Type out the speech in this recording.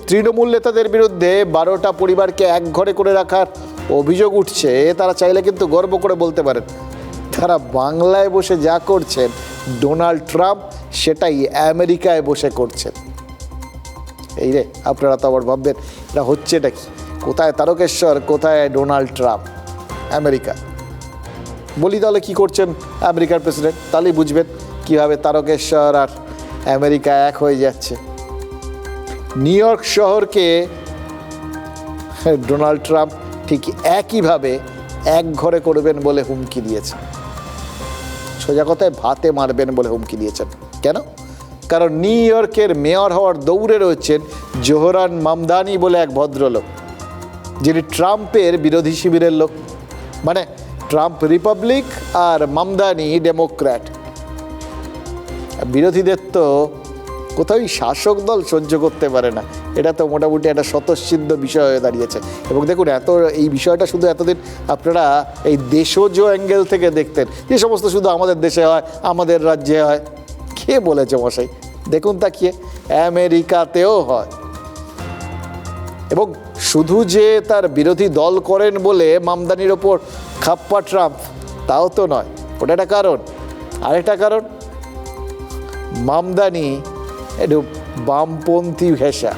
তৃণমূল নেতাদের বিরুদ্ধে 12টা পরিবারকে একঘরে করে রাখার অভিযোগ উঠছে, তারা চাইলে কিন্তু গর্ব করে বলতে পারেন তারা বাংলায় বসে যা করছেন ডোনাল্ড ট্রাম্প সেটাই আমেরিকায় বসে করছেন। এই রে, আপনারা তো আবার ভাববেন এটা হচ্ছেটা কি, কোথায় তারকেশ্বর, কোথায় ডোনাল্ড ট্রাম্প? আমেরিকা। বলি তাহলে কী করছেন আমেরিকার প্রেসিডেন্ট, তাহলেই বুঝবেন কীভাবে তারকেশ্বর আর আমেরিকা এক হয়ে যাচ্ছে। নিউ ইয়র্ক শহরকে ডোনাল্ড ট্রাম্প ঠিক একইভাবে একঘরে করবেন বলে হুমকি দিয়েছেন। সোজা কথায় ভাতে মারবেন বলে হুমকি দিয়েছেন। কেন? কারণ নিউ ইয়র্কের মেয়র হওয়ার দৌড়ে রয়েছেন জোহরান মামদানি বলে এক ভদ্রলোক, যিনি ট্রাম্পের বিরোধী শিবিরের লোক। মানে ট্রাম্প রিপাবলিক আর মামদানি ডেমোক্র্যাট। বিরোধীদের তো কোথাও শাসক দল সহ্য করতে পারে না, এটা তো মোটামুটি একটা স্বতঃসিদ্ধ বিষয় হয়ে দাঁড়িয়েছে। এবং দেখুন, এই বিষয়টা শুধু এতদিন আপনারা এই দেশজ অ্যাঙ্গেল থেকে দেখতেন, যে সমস্ত শুধু আমাদের দেশে হয়, আমাদের রাজ্যে হয়। কে বলেছে মশাই? দেখুন তাকিয়ে, আমেরিকাতেও হয়। এবং শুধু যে তার বিরোধী দল করেন বলে মামদানির ওপর খাপ্পা ট্রাম্প, তাও তো নয়। ওটা একটা কারণ। আরেকটা কারণ, মামদানি একটু বামপন্থী ভেষা।